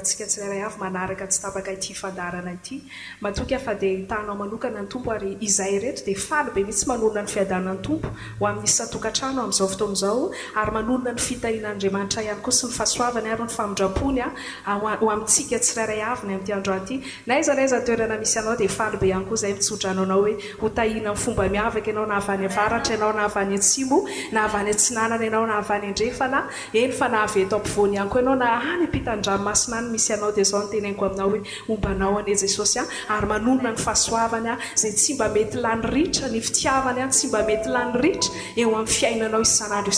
antsika tsirairay avy manaraka tsy tapaka ity fandarana ity matoka fa dia tanao manokana ny tompo ary izay rehetra dia faly be mihitsy manolona ny fiadanany tompo ho amin'ny satokantrano amin'izao fotoan'izao ary manolona ny fitahin'andriamanitra ihany koa sy ny fahasoavany ary ny famindrapony ho amintsika tsirairay avy ny amin'ity androany ity na iza toerana misy anao dia faly be ihany koa izay mitsodrano anao hoe ho tahina amin'ny fomba miavaka ianao na avy any avaratra ianao na avy any atsimo na avy any atsinanana ianao na avy any andrefana eny fa na avy eto ampovoany ihany koa ianao na any ampitan-dranomasina any misy anao dia izao ny teneniko aminao hoe ombanao anie Jesosy ary manolona ny fahasoavany izay tsy mba mety lany ritra ny fitiavany tsy mba mety lany ritra eo amin'ny fiainanao isanandro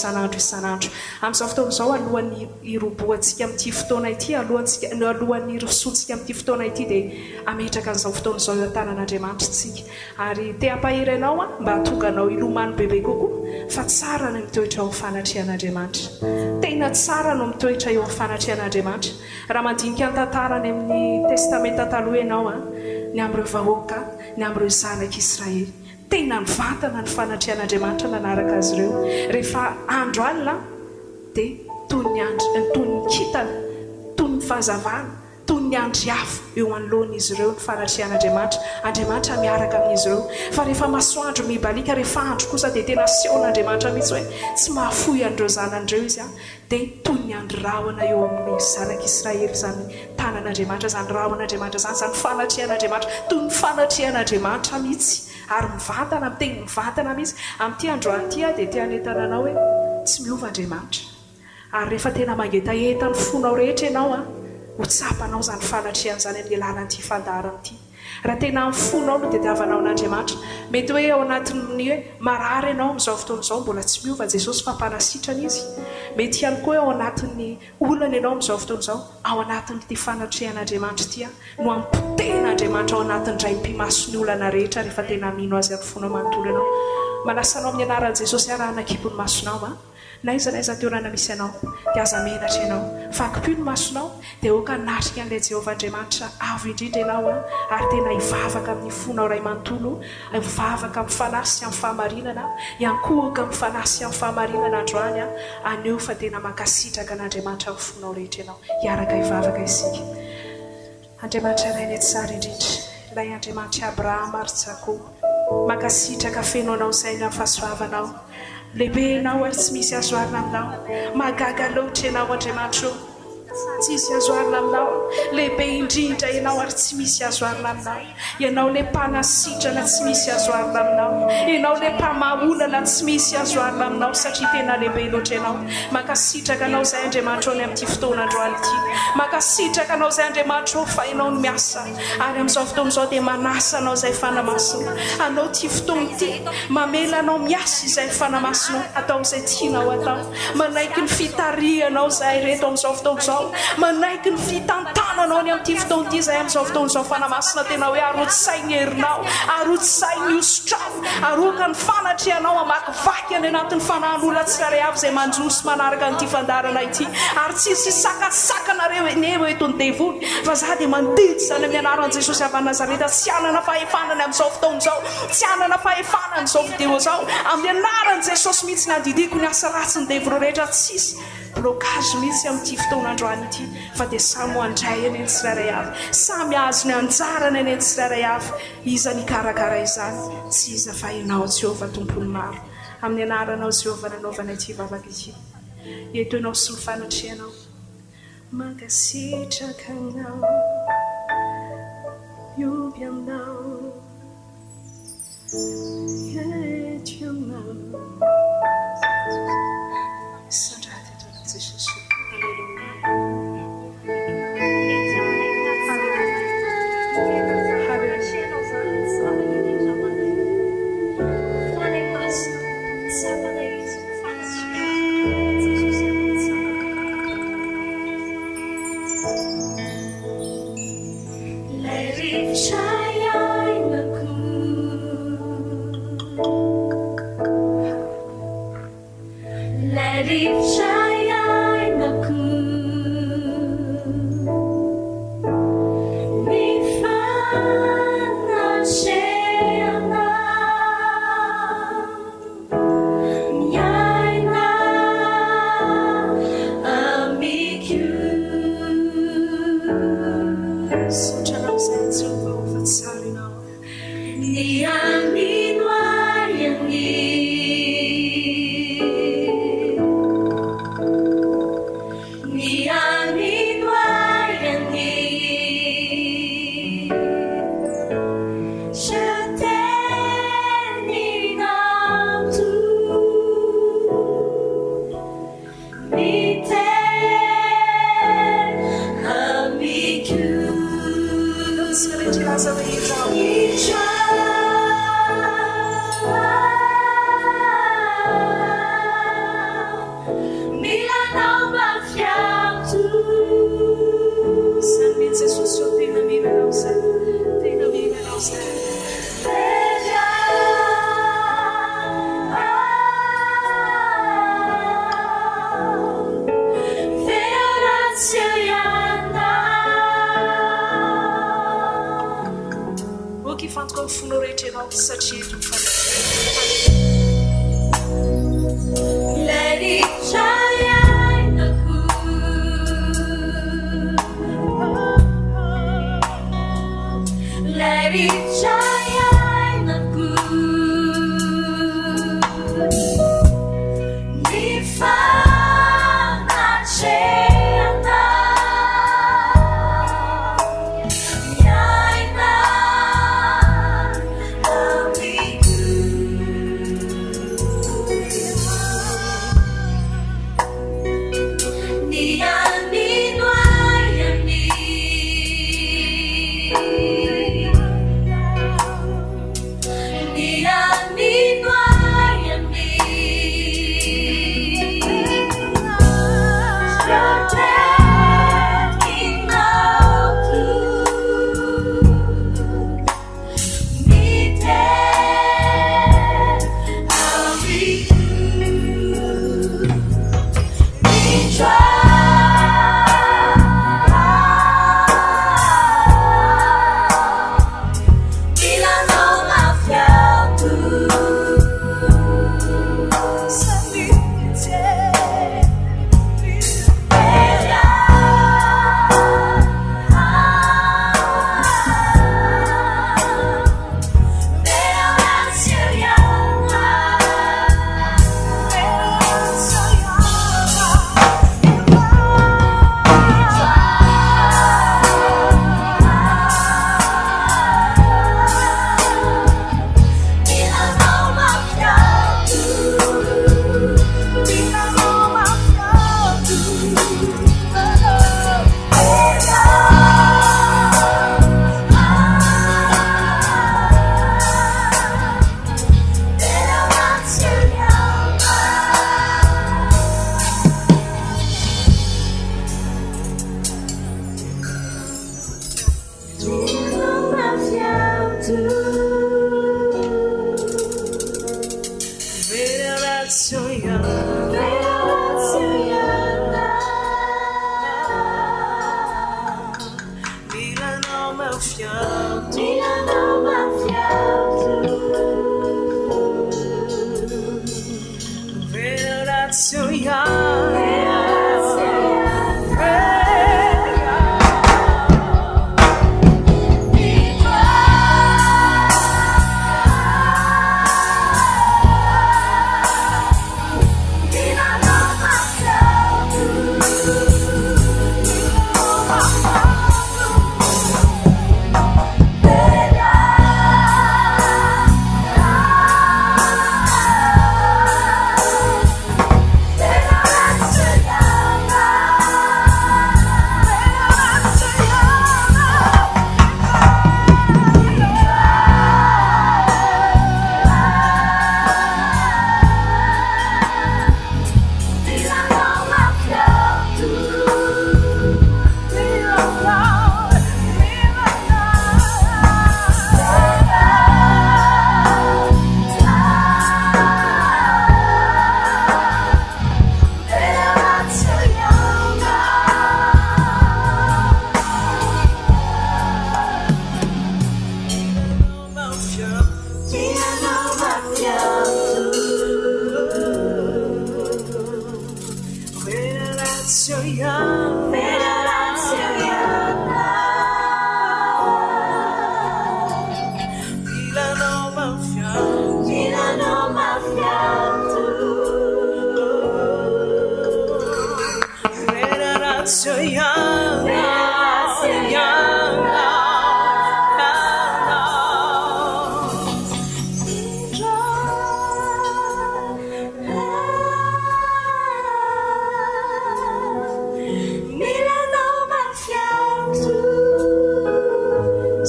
amin'izao fotoan'izao alohan'ny iroboantsika amin'ity fotoana ity alohan'ny irosontsika amin'ity fotoana ity dia ametraka an'izao fotoan'izao eo an-tanan'Andriamanitra tsika ary te hampahiry ianao mba hatonga anao ilomany bebe kokoa fa tsara no mitoetra eo amin'ny fanatrehan'Andriamanitra tena tsara no mitoetra eo amin'ny fanatrehan'Andriamanitra raha mandinika ny tantarany amin'ny testamenta taloha ianao ny amin'ireo vahoaka ny amin'ireo zanak'Israely tena mivantana ny fanatrehan'Andriamanitra nanaraka azy ireo rehefa andro alina dia toy ny kitana toy ny fahazavana toy ny andry afo eo anoloan'izy ireo ny fanatrehan'Andriamanitra Andriamanitra miaraka amin'izy ireo fa rehefa masoandro mibalika rehefa andro kosa dia tena sehoan'Andriamanitra mihitsy hoe tsy mahafoy andreo zanandreo izy dia toy ny andro rahona eo amin'ny zanak'Israely zany tanan'Andriamanitra zany rahon'Andriamanitra zany fanatrehan'Andriamanitra toy ny fanatrehan'Andriamanitra mihitsy ary mivantana miteny mivantana mihitsy amin'ity androany ity dia tia anentana anao hoe tsy miova Andriamanitra ary rehefa tena mangetaheta ny fonao rehetra ianao ho tsapanao zany fanatrehana zany amin'ny alalan'ity fandarana ity raha tena amin'ny fonao no tadiavanao n'Andriamanitra mety hoe ao anatin'ny hoe marary ianao amin'izao fotoan'izao mbola tsy miova Jesosy fa mpanasitrana izy mety ihany koa ao anatin'ny olana ianao amin'izao fotoan'izao ao anatin'ity fanatrehan'Andriamanitra ity no ampiten'Andriamanitra ao anatin'ny raim-pimasony olana rehetra rehefa tena mino azy amin'ny fonao manontolo ianao manasanao amin'ny anaran'i Jesosy ary hanakipony masonao na iza toerana misy ianao dia aza menatra ianao fa akipy ny masonao dia oka natrika an'ilay Jehovah Andriamanitra avo indrindra ianao ary tena hivavaka amin'ny fonao ray manontolo hivavaka mifanasy amin'ny fahamarinana ihany koa oka mifanasy amin'ny fahamarinana androany aneo fa tena mankasitraka an'Andriamanitra amin'ny fonao rehetra ianao hiaraka hivavaka isika Andriamanitra iray ny tsara indrindra ilay Andriamanitra Abrahama ary Jakoba mankasitraka feno anao saina amin'ny fahasoavanao lehibe ianao ary tsy misy azo arina aminao magaga loatra ianao Andriamanitra tsy misy azo arina aminao lehibe indrindra ianao ary tsy misy azo arina aminao ianao le mpanasitrana tsy misy azo arina aminao ianao le mpamaolana tsy misy azo arina aminao satria tena lehibe loatra ianao mankasitraka anao izay Andriamanitra any amin'ity fotoana androany ity mankasitraka anao izay Andriamanitra fa ianao no miasa ary amin'izao fotoan'izao dia manasa anao izay fanamasina anao ity fotoana ity mamela anao miasa izay fanamasina atao izay tianao atao manaiky ny fitarianao izay reto amin'izao fotoan'izao manaiky ny fitantananao ny amin'ity fotoana ity izay amin'izao fotoan'izao fanamasina tena hoe arotsai ny herinao arotsai ny osotrao aroka ny fanatrehanao amakivaky any anatin'ny fanahan'olona tsirairay avy izay manjosy manaraka n'ity fandarana ity ary tsisy sakasakanareo eneo eto ny devoly fa za dia mandidy zany amin'ny anaran'i Jesosy avy Nazareta tsy hanana fahefanany amin'izao fotoan'izao tsy hanana fahefanany izao video zao amin'ny anaran'i Jesosy mihitsy nadidiko ny asa ratsy ny devolo rehetra tsisy blocage mihitsy amin'ity fotoana androany ity fa dia samy ho andray eny tsirairay avy samy azo ny anjarany eny tsirairay avy iza ny karakara izany tsy iza fa ianao Jehovah tompony maro amin'ny anaranao Jehovah nanaovana ity vavaka ity eto ianao sy ny fanatrehanao mankasitraka anao ioby aminao eto ianao Jesus.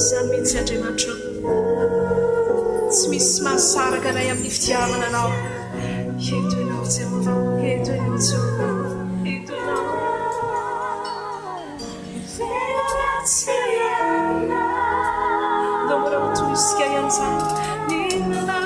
izany mihitsy Andriamanitra tsy misy mahasaraka anay amin'ny fitiavana anao eto ianao Jehova eto ianao Jehova eto ianao ndao mora hotoisika ihany zany ninana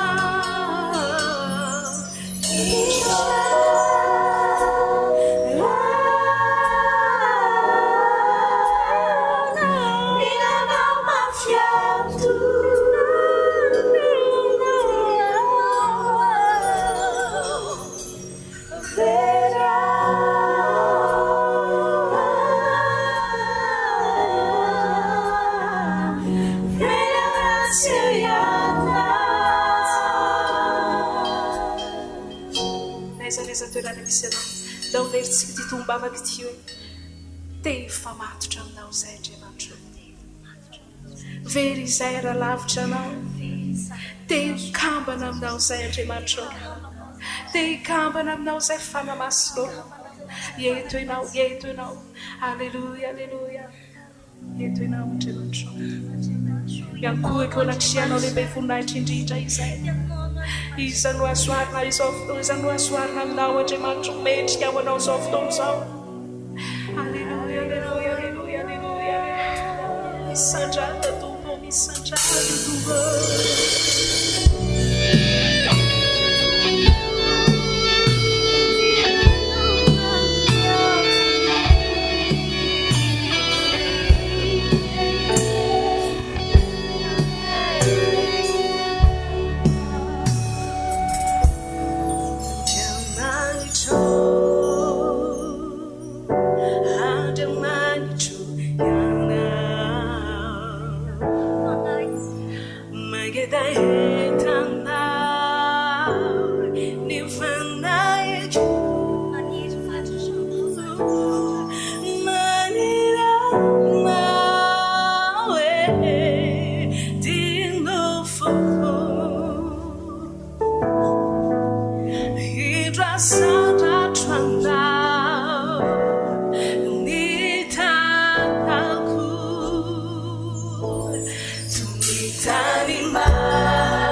dao veritsika ty tombavaka ty hoe te famatotra aminao zay Andriamanitra very izay raha lavitra anao te kambana aminao zay Andriamanitra te kambana aminao zay fanamasinao eto ianao alleluia alleluia eto ianao Andriamanitra iankohako anatrianao lehibe voninahitra indrindra izay iza no asoarina izao fotoana iza no asoarina aminao Andriamanitra mendrika ao anao izao fotoana izao alleluia alleluia alleluia alleluia misandrata tompo misandrata tompo Tanima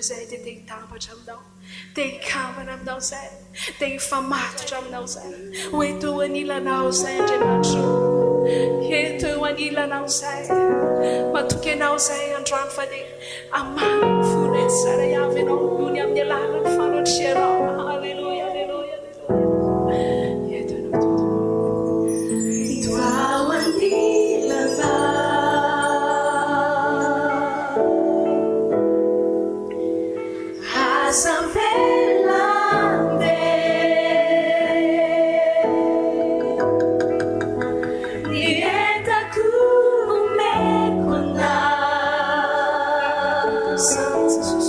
Zay dia hitambatra aminao, dia hikamana aminao zay, dia hifamatotra aminao zay. Eto eo anilanao zay Andriamanitra, eto eo anilanao zay, matoky anao zay androany fa dia amana ny fony ety tsara avy ianao noho ny amin'ny alalany farotrianao. Alleluia, alleluia, alleluia. Eto ianao eto ao anilanao. Santo Jesus.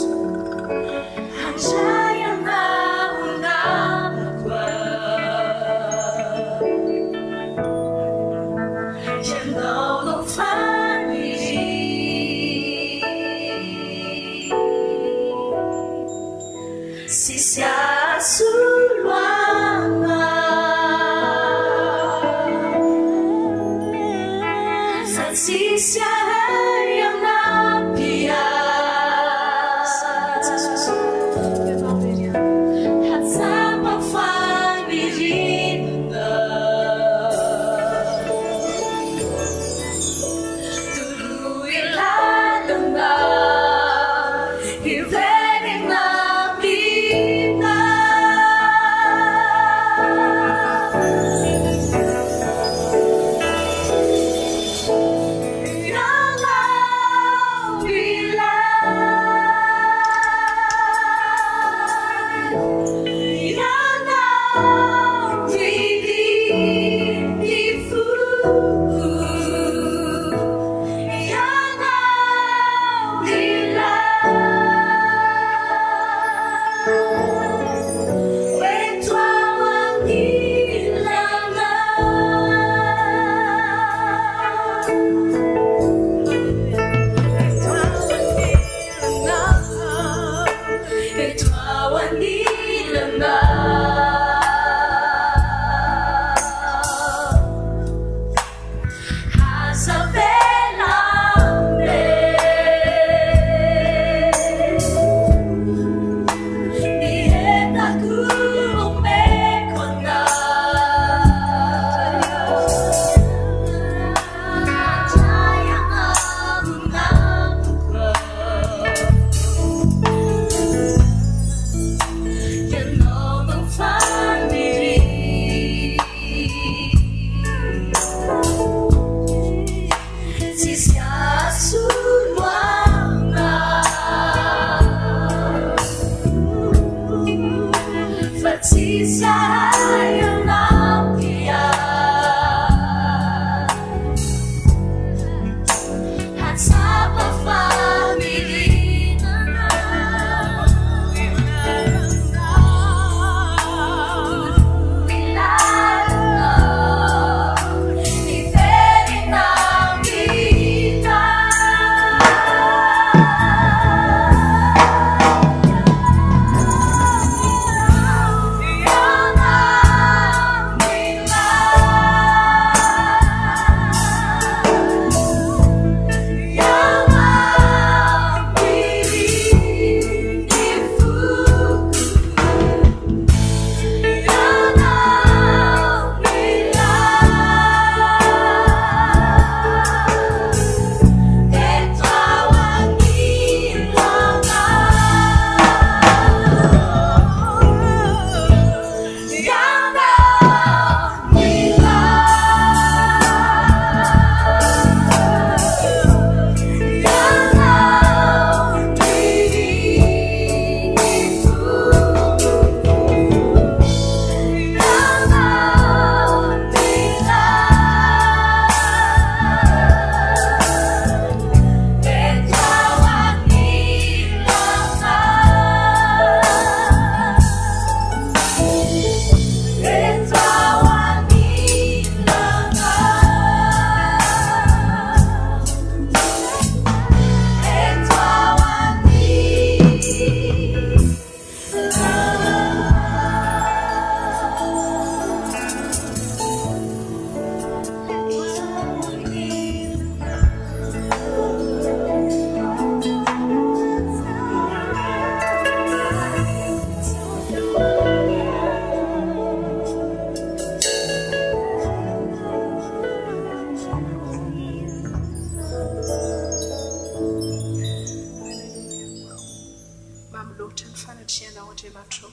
loatra ny fanatrehanao Andriamanitra.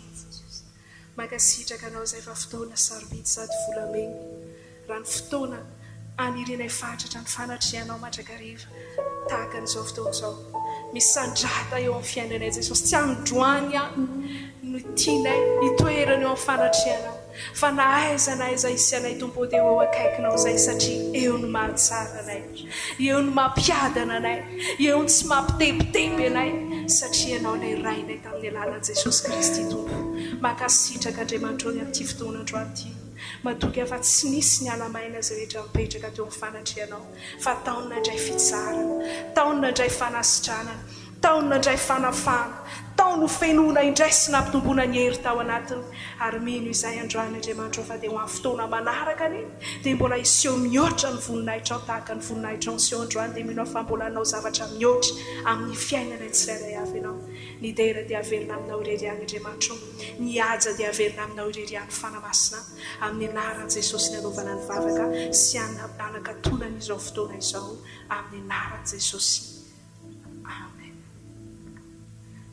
Mankasitraka anao izay fa fotoana sarobidy sady volamena. Raha ny fotoana anirenay fatratra ny fanatrehanao mandrakariva tahaka an'izao fotoana izao. Misy sandrata eo amin'ny fiainanay Jesosy, tsy androany no tianay hitoerana eo amin'ny fanatrehanao. Fa na aiza hisy anay Tompo dia eo akaikinao izay satria eo ny mahatsara anay, eo ny mampiadana anay, eo ny tsy mampitebiteby anay satria ianao ilay rainay tamin'ny alalan'i Jesosy Kristy Tompo. Mankasitraka Andriamanitra ny amin'ity fotoana androany ity. Matoky afa tsy nisy ny alamaina izay rehetra mipetraka teo amin'ny fanatrehanao, fa taonina indray fitsarana, taonina indray fanasitranana, taonina indray fanafana, taona fenoana indray sy nampitomboana ny hery tao anatiny. Ary mino izay androany Andriamanitra fa dia ho amin'ny fotoana manaraka anie dia mbola iseho mihoatra ny voninahitra ao tahaka ny voninahitra niseho androany. Dia mino fa mbola hanao zavatra mihoatra amin'ny fiainana tsirairay avy ianao. Ny dera dia averina aminao irery ihany Andriamanitra, ny haja dia averina aminao irery ihany fanamasina, amin'ny anaran'i Jesosy ny anaovana ny vavaka sy anakatonan'izao fotoana izao, amin'ny anaran'i Jesosy.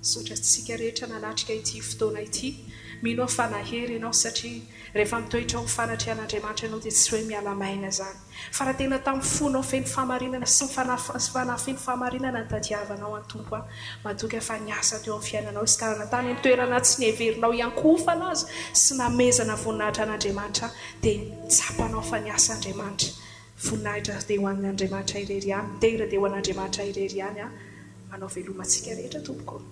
Sotratsika rehetra nanatrika ity fotoana ity. Mino fa nahery ianao satria rehefa mitoetra amin'ny fanatrehan'Andriamanitra ianao dia tsy hoe miala maina zany. Fa raha tena tamin'ny fonao feno fahamarinana sy feno fahamarinana ny tadiavanao any Tompo, matoka fa niasa teo amin'ny fiainanao izy ka raha tany amin'ny toerana tsy nieverinao iankofana azy sy namezana voninahitra an'Andriamanitra dia tsapanao fa niasa Andriamanitra. Voninahitra dia ho an'Andriamanitra irery ihany, tera dia ho an'Andriamanitra irery ihany. Manao velomantsika rehetra Tompoko.